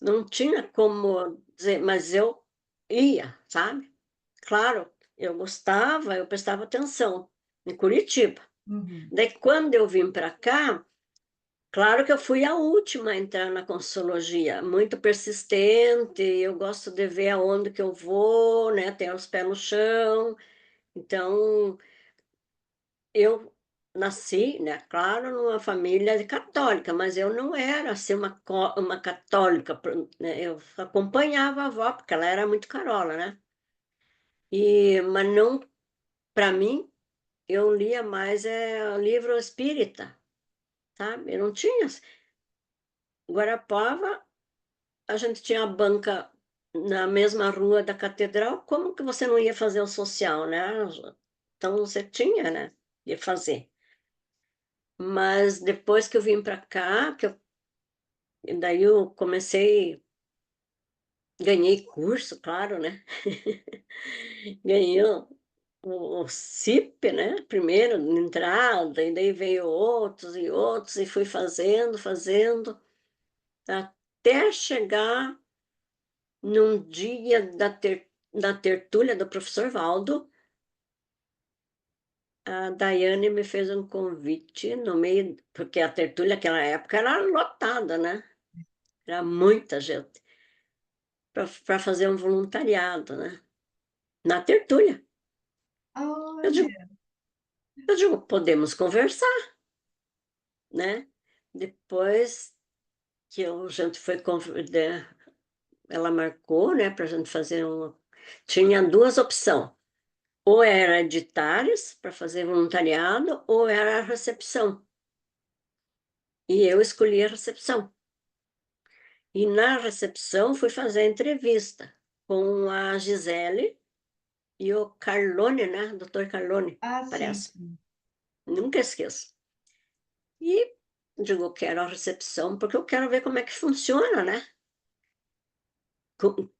Não tinha como dizer, mas eu ia, sabe? Claro, eu gostava, eu prestava atenção em Curitiba. Uhum. Daí, quando eu vim para cá, claro que eu fui a última a entrar na Consciologia, muito persistente, eu gosto de ver aonde que eu vou, né, ter os pés no chão. Então, eu nasci, né, claro, numa família católica, mas eu não era assim uma católica, né, eu acompanhava a avó, porque ela era muito carola, né? Mas não, para mim, eu lia mais livro espírita, sabe? Eu não tinha. Guarapava, a gente tinha a banca na mesma rua da catedral, como que você não ia fazer o social, né? Então você tinha, né? Ia fazer. Mas depois que eu vim para cá, daí eu comecei, ganhei curso, claro, né? Ganhei o CIP, né? Primeiro, de entrada, e daí veio outros e outros, e fui fazendo, até chegar num dia da tertúlia do professor Valdo. A Daiane me fez um convite no meio, porque a tertúlia naquela época era lotada, né? Era muita gente, para fazer um voluntariado, né? Na tertúlia. Eu digo, Olha, eu digo, podemos conversar, né? Depois que a gente foi convidar, ela marcou, né, para a gente fazer um. Tinha duas opções. Ou era editários para fazer voluntariado, ou era a recepção. E eu escolhi a recepção. E na recepção fui fazer a entrevista com a Gisele e o Carlone, né? Doutor Carlone, sim, parece. sim. Nunca esqueço. E digo, quero a recepção, porque eu quero ver como é que funciona, né?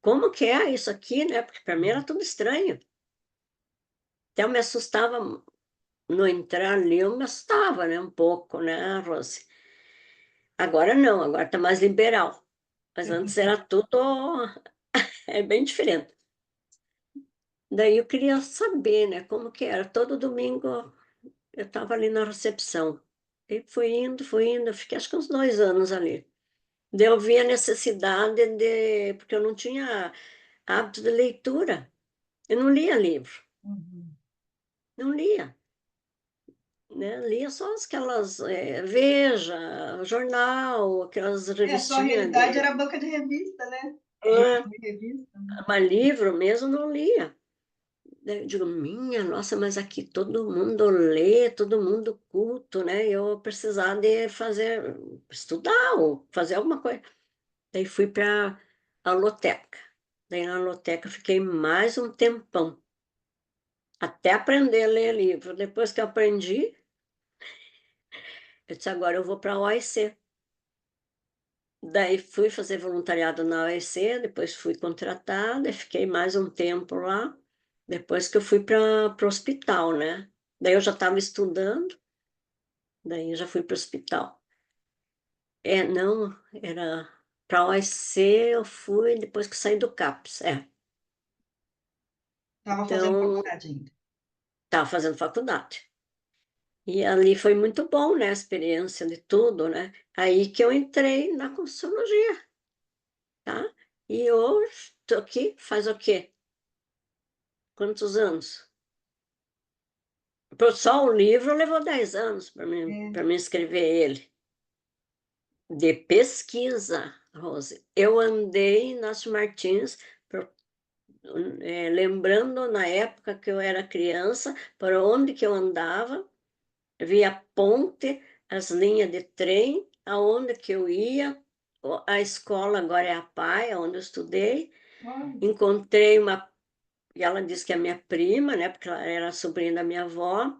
Como que é isso aqui, né? Porque para mim era tudo estranho. Até eu me assustava no entrar ali, eu me assustava, né? Um pouco, né, Rose? Agora não, agora está mais liberal. Mas antes era tudo bem diferente. Daí eu queria saber, né, como que era. Todo domingo eu estava ali na recepção. E fui indo, eu fiquei acho que uns 2 anos ali. Daí eu vi a necessidade porque eu não tinha hábito de leitura. Eu não lia livro, Uhum. não lia, né? Lia só aquelas, Veja, jornal, aquelas A sua revistinhas realidade de. era a banca de revista, né? É, Jornal e revista. mas livro mesmo não lia. Daí eu digo, minha nossa, mas aqui todo mundo lê, todo mundo culto, né? Eu precisar de fazer, estudar ou fazer alguma coisa. Daí fui para a loteca. Daí na loteca fiquei mais um tempão, até aprender a ler livro. Depois que eu aprendi, eu disse, agora eu vou para a OIC. Daí fui fazer voluntariado na OIC, depois fui contratada, e fiquei mais um tempo lá, depois que eu fui para o hospital, né? Daí eu já estava estudando, daí eu já fui para o hospital. Não, era para a OIC eu fui depois que saí do CAPS, Estava fazendo Então, faculdade ainda. estava fazendo faculdade. E ali foi muito bom, né, a experiência de tudo, né? Aí que eu entrei na Consciologia, tá? E hoje estou aqui, faz o quê? Quantos anos? Só o livro levou 10 anos É. para mim escrever ele. De pesquisa, Rose. Eu andei, Inácio Martins, lembrando na época que eu era criança, para onde que eu andava, via ponte, as linhas de trem, aonde que eu ia, a escola agora é a PAI, onde eu estudei, Olha, encontrei uma, e ela disse que é minha prima, né, porque ela era sobrinha da minha avó,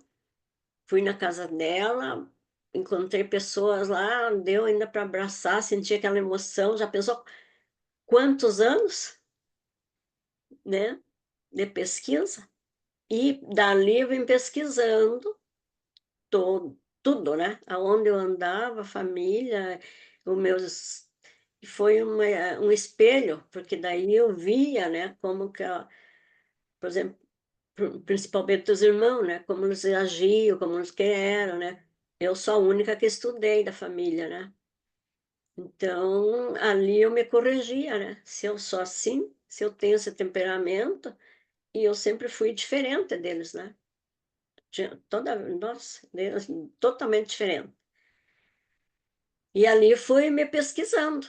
fui na casa dela, encontrei pessoas lá, deu ainda para abraçar, senti aquela emoção, já pensou quantos anos, né, de pesquisa? E dali eu vim pesquisando tudo, né? Aonde eu andava, a família, os meus. E foi um espelho, porque daí eu via, né, como que, por exemplo, principalmente os irmãos, né, como eles agiam, como eles que eram, né? Eu sou a única que estudei da família, né? Então, ali eu me corrigia, né? Se eu sou assim, se eu tenho esse temperamento, e eu sempre fui diferente deles, né? Nossa, totalmente diferente. E ali fui me pesquisando.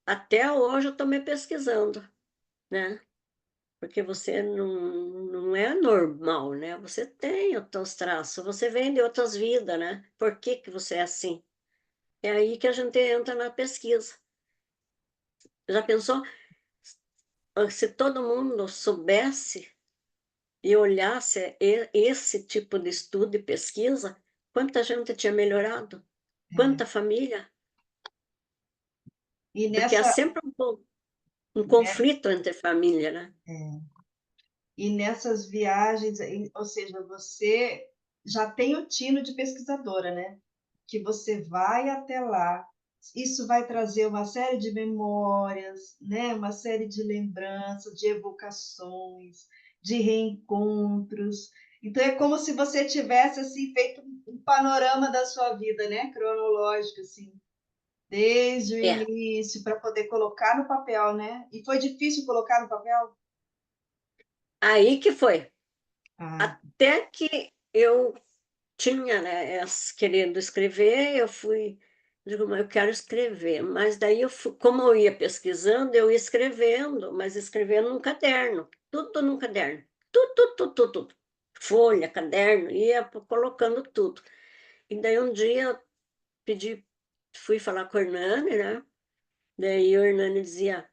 Até hoje eu estou me pesquisando, né? Porque você não é normal, né? Você tem os teus traços, você vem de outras vidas, né? Por que que você é assim? É aí que a gente entra na pesquisa. Já pensou se todo mundo soubesse e olhasse esse tipo de estudo e pesquisa, quanta gente tinha melhorado? é. Quanta família? E Porque há nessa, sempre um né, conflito entre família, né? e nessas viagens, ou seja, você já tem o tino de pesquisadora, né? Que você vai até lá, isso vai trazer uma série de memórias, né? Uma série de lembranças, de evocações, de reencontros. Então é como se você tivesse assim feito um panorama da sua vida, né? Cronológico assim, desde o É, início para poder colocar no papel, né? E foi difícil colocar no papel? aí que foi. Ah, Até que eu tinha, né, querendo escrever, eu fui, digo, mas eu quero escrever. Mas daí, como eu ia pesquisando, eu ia escrevendo, mas escrevendo num caderno, tudo num caderno, tudo. Folha, caderno, ia colocando tudo. E daí um dia eu pedi, fui falar com o Hernani, né? Daí o Hernani dizia,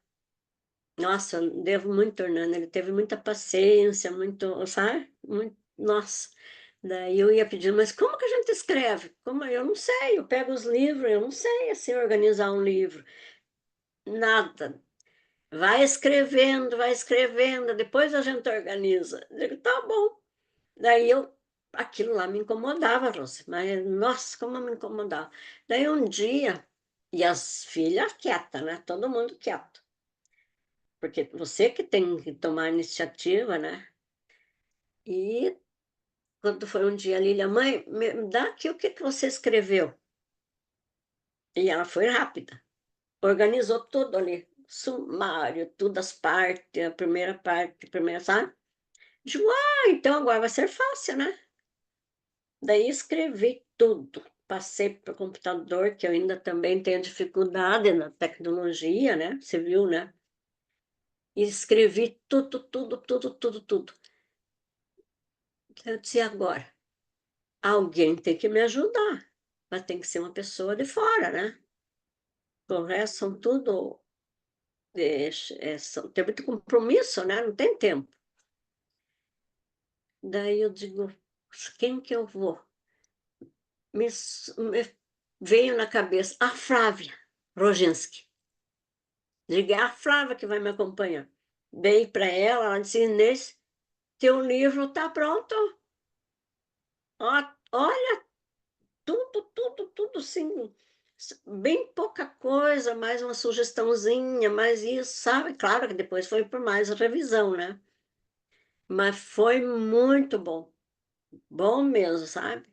nossa, eu devo muito, Hernani, ele teve muita paciência, muito, sabe? Muito, nossa. Daí eu ia pedindo, mas como que a gente escreve? Como eu não sei, eu pego os livros, eu não sei assim organizar um livro. Nada. Vai escrevendo, depois a gente organiza. Eu digo, tá bom. Daí aquilo lá me incomodava, Rose, mas nossa, como me incomodava. Daí um dia, e as filhas quietas, né? Todo mundo quieto. Porque você que tem que tomar a iniciativa, né? E quando foi um dia, a Lília, mãe, me dá aqui o que que você escreveu. E ela foi rápida, organizou tudo ali, sumário, todas as partes, a primeira parte, a primeira, sabe? Digo, então agora vai ser fácil, né? Daí escrevi tudo, passei para o computador, que eu ainda também tenho dificuldade na tecnologia, né? Você viu, né? E escrevi tudo. Eu disse, agora, alguém tem que me ajudar, mas tem que ser uma pessoa de fora, né? O resto são tudo... tem muito compromisso, né? Não tem tempo. Daí eu digo, quem que eu vou? Me veio na cabeça a Flávia Roginski. Diga, é a Flávia que vai me acompanhar. Dei para ela, ela disse, Inês, teu livro está pronto. Olha, tudo sim, bem pouca coisa, mais uma sugestãozinha, mais isso, sabe? Claro que depois foi por mais revisão, né? Mas foi muito bom, bom mesmo, sabe?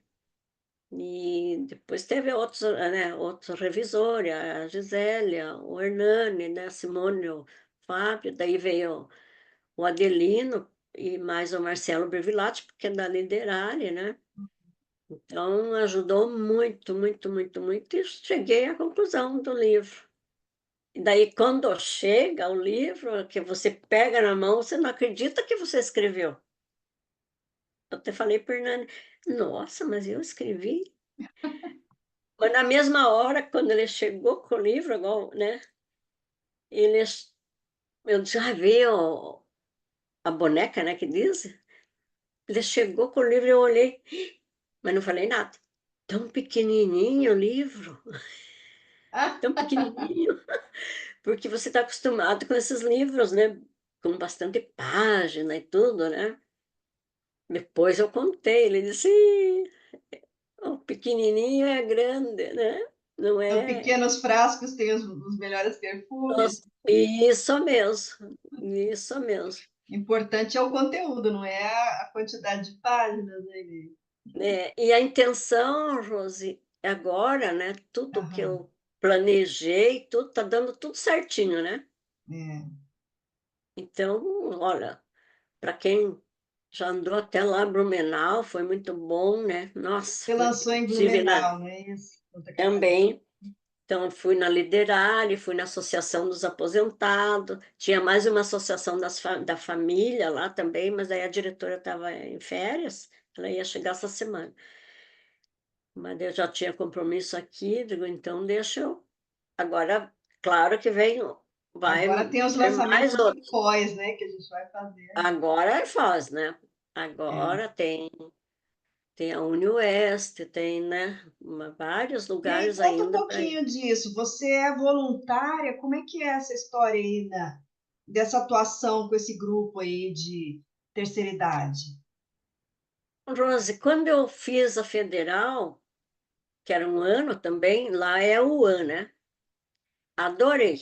E depois teve outros, né, outros revisores, a Gisélia, o Hernani, né, a Simone, o Fábio, daí veio o Adelino e mais o Marcelo Bervilatti, porque é da Literari, né? Então, ajudou muito, muito, muito, muito, e cheguei à conclusão do livro. E daí, quando chega o livro, que você pega na mão, você não acredita que você escreveu. Eu até falei para o Hernani, nossa, mas eu escrevi? Mas na mesma hora, quando ele chegou com o livro, igual, né? Ele, eu já vi a boneca, né, que diz? Ele chegou com o livro e eu olhei, mas não falei nada. Tão pequenininho o livro, tão pequenininho. Porque você está acostumado com esses livros, né? Com bastante página e tudo, né? Depois eu contei, ele disse, o pequenininho é grande, né? Não São é... pequenos frascos, tem os melhores perfumes. Isso mesmo, isso mesmo. Importante é o conteúdo, não é a quantidade de páginas, né, Inês? É, e a intenção, Rose, agora, né? Tudo que Aham, eu planejei, tudo tá dando tudo certinho, né? é. Então, olha, para quem já andou até lá, Blumenau, foi muito bom, né? Nossa, Você lançou em tive Blumenau, não é isso? Santa Catarina. também. Então, fui na Liderare, fui na Associação dos Aposentados, tinha mais uma associação da família lá também, mas aí a diretora estava em férias, ela ia chegar essa semana. Mas eu já tinha compromisso aqui, digo, então deixa eu. Agora, claro que vem, vai Agora tem os ter mais lançamentos de outros. pós, né, que a gente vai fazer. Agora é Foz, né? É. Agora tem a UniOeste, tem, né, vários E aí, lugares conta um ainda para ir. pouquinho disso. Você é voluntária? Como é que é essa história aí dessa atuação com esse grupo aí de terceira idade? Rose, quando eu fiz a federal, que era um ano também, lá é o ano, né? Adorei.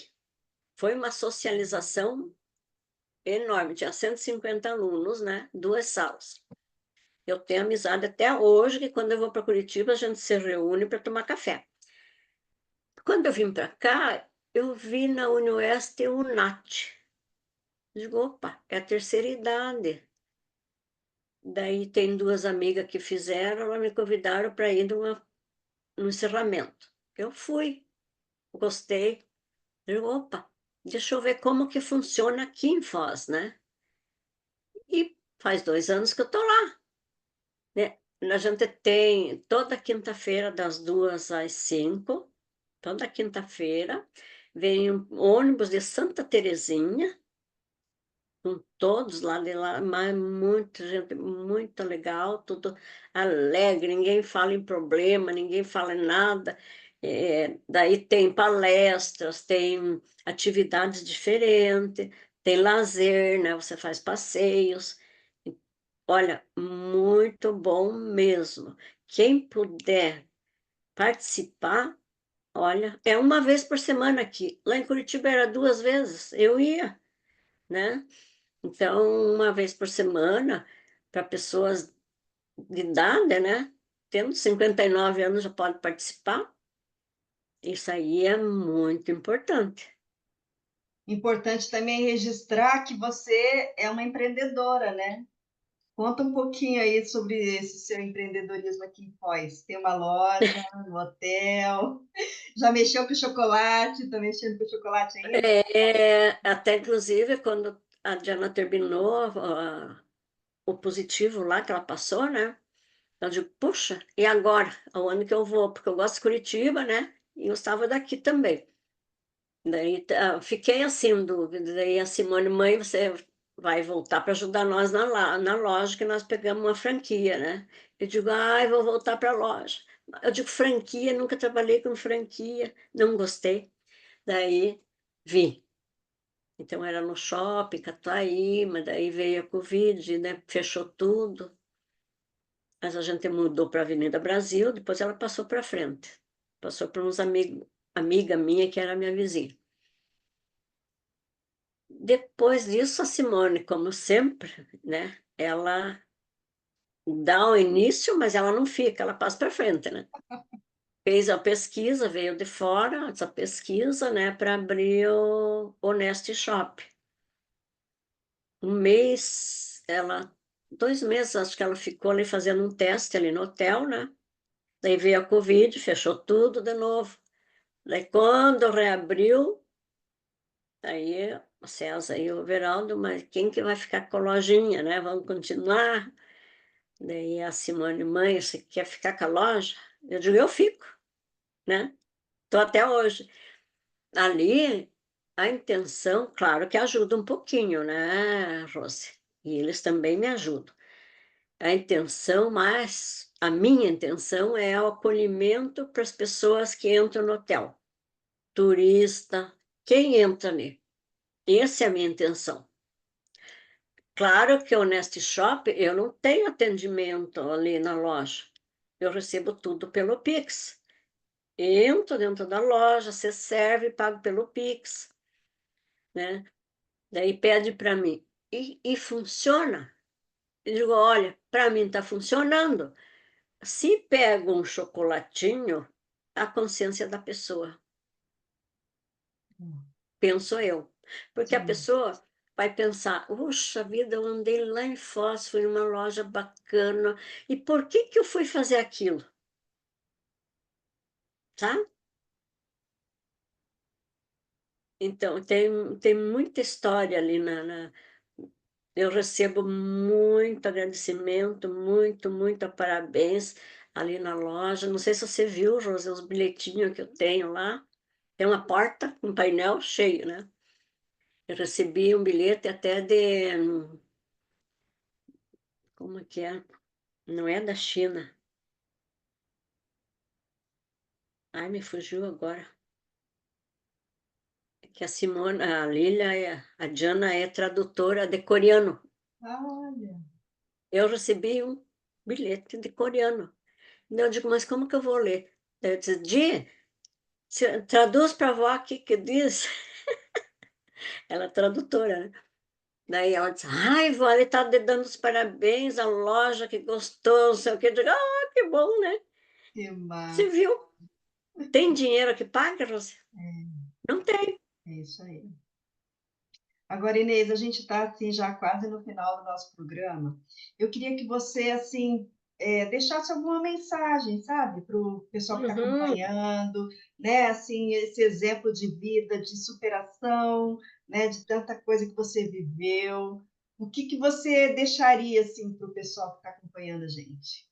Foi uma socialização enorme, tinha 150 alunos, né? Duas salas. Eu tenho amizade até hoje, que quando eu vou para Curitiba, a gente se reúne para tomar café. Quando eu vim para cá, eu vi na UniOeste o NAT. Digo, opa, é a terceira idade. Daí tem duas amigas que fizeram, elas me convidaram para ir no encerramento. Eu fui, gostei. Digo, opa, deixa eu ver como que funciona aqui em Foz, né? E faz 2 anos que eu estou lá, né? A gente tem toda quinta-feira, das 2 às 5, toda quinta-feira, vem um ônibus de Santa Terezinha, com todos lá de lá, mas muita gente, muito legal, tudo alegre, ninguém fala em problema, ninguém fala em nada. Daí tem palestras, tem atividades diferentes, tem lazer, né? Você faz passeios. Olha, muito bom mesmo. Quem puder participar, olha, é uma vez por semana aqui. Lá em Curitiba era 2 vezes, eu ia, né? Então, uma vez por semana, para pessoas de idade, né? Tendo 59 anos já pode participar. Isso aí é muito importante. Importante também registrar que você é uma empreendedora, né? Conta um pouquinho aí sobre esse seu empreendedorismo aqui em Foz. Tem uma loja, um hotel, já mexeu com chocolate, está mexendo com chocolate ainda? Até inclusive, quando a Diana terminou o positivo lá que ela passou, né? Eu digo, puxa, e agora? O ano que eu vou? Porque eu gosto de Curitiba, né? E eu estava daqui também. Daí fiquei assim em dúvida. Daí a Simone, mãe, você vai voltar para ajudar nós na loja, que nós pegamos uma franquia, né? Eu digo, ai, vou voltar para a loja. Eu digo, franquia, nunca trabalhei com franquia, não gostei. Daí vim. Então era no shopping, Catuaí, mas daí veio a Covid, né? Fechou tudo. Mas a gente mudou para a Avenida Brasil, depois ela passou para frente. Passou para uns amigos, amiga minha que era minha vizinha. Depois disso, a Simone, como sempre, né? Ela dá o início, mas ela não fica, ela passa para frente, né? Fez a pesquisa, veio de fora essa pesquisa, né, para abrir o Nest Shop. Um mês, 2 meses, acho que ela ficou ali fazendo um teste ali no hotel, né? Daí veio a Covid, fechou tudo de novo. Daí quando reabriu, aí o César e o Veraldo, mas quem que vai ficar com a lojinha, né? Vamos continuar? Daí a Simone, mãe, você quer ficar com a loja? Eu digo, eu fico, né? Estou até hoje. Ali, a intenção, claro que ajuda um pouquinho, né, Rose? E eles também me ajudam. A intenção, mas a minha intenção é o acolhimento para as pessoas que entram no hotel. Turista, quem entra ali. Essa é a minha intenção. Claro que o Nest Shop, eu não tenho atendimento ali na loja. Eu recebo tudo pelo Pix. Entro dentro da loja, você serve, pago pelo Pix, né? Daí pede para mim. E funciona? Eu digo, olha, para mim está funcionando. Se pego um chocolatinho, a consciência da pessoa, penso eu. Porque a Sim. pessoa vai pensar, puxa vida, eu andei lá em Foz, fui numa loja bacana, e por que que eu fui fazer aquilo? Sabe? Então, tem muita história ali eu recebo muito agradecimento, muito parabéns ali na loja. Não sei se você viu, Rose, os bilhetinhos que eu tenho lá. Tem uma porta, um painel cheio, né? Eu recebi um bilhete até como é que é? Não é da China. Ai, me fugiu agora. Que a Simone, a Lilia, a Diana é tradutora de coreano. Olha, Eu recebi um bilhete de coreano. Eu digo, mas como que eu vou ler? Eu disse, Di, traduz para a avó aqui que diz. Ela é tradutora, né? Daí ela disse, ai, vó, ele está dando os parabéns à loja que gostou, não sei o quê. Eu digo, ah, que bom, né? que Você massa. viu? Tem dinheiro que paga, Rosi? Não tem. É isso aí. Agora, Inês, a gente está assim já quase no final do nosso programa. Eu queria que você assim deixasse alguma mensagem, sabe, para o pessoal que está Uhum. acompanhando, né? Assim, esse exemplo de vida, de superação, né? De tanta coisa que você viveu. O que que você deixaria assim para o pessoal que está acompanhando a gente?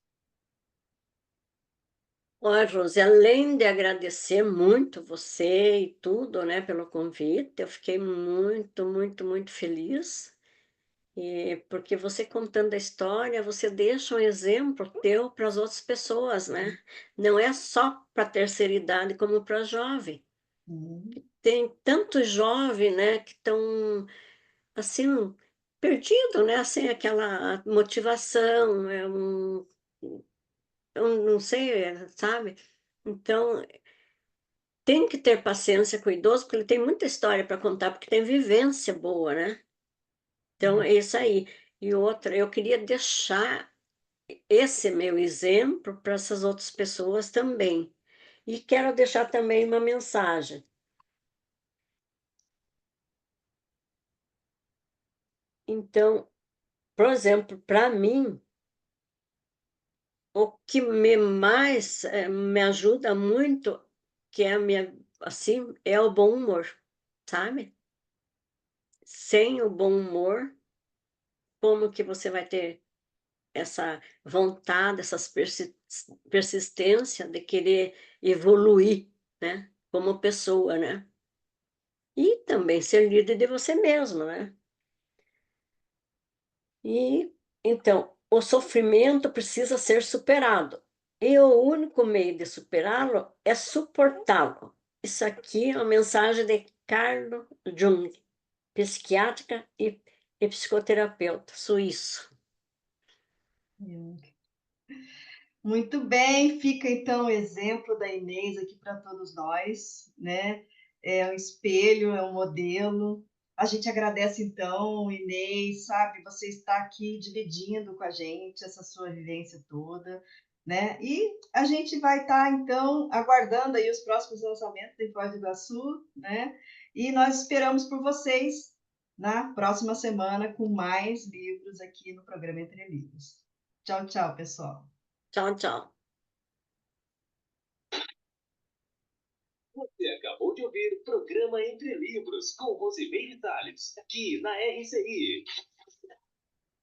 Olha, Rose, além de agradecer muito você e tudo, né, pelo convite, eu fiquei muito feliz. E porque você contando a história, você deixa um exemplo teu para as outras pessoas, né? Não é só para a terceira idade, como para jovem. Sim, Tem tantos jovens, né, que estão assim perdido, né, sem aquela motivação, eu não sei, sabe? Então tem que ter paciência com o idoso, porque ele tem muita história para contar, porque tem vivência boa, né? Então sim. é isso aí. E outra, eu queria deixar esse meu exemplo para essas outras pessoas também. E quero deixar também uma mensagem. Então, por exemplo, para mim, o que me ajuda muito, que é a minha, assim, é o bom humor, sabe? Sem o bom humor, como que você vai ter essa vontade, essas persistência de querer evoluir, né, como pessoa, né. E também ser líder de você mesmo, né. E, então, o sofrimento precisa ser superado, e o único meio de superá-lo é suportá-lo. Isso aqui é uma mensagem de Carlo Jung, psiquiatra e psicoterapeuta suíço. Muito bem, fica então o exemplo da Inês aqui para todos nós, né? É um espelho, é um modelo. A gente agradece então, Inês, sabe, você está aqui dividindo com a gente essa sua vivência toda, né? E a gente vai estar então aguardando aí os próximos lançamentos em Foz do Iguaçu, né? E nós esperamos por vocês na próxima semana com mais livros aqui no programa Entre Livros. Tchau, tchau, pessoal. Tchau, tchau. Você acabou de ouvir o programa Entre Livros, com Rosimeire Salles, aqui na RCI.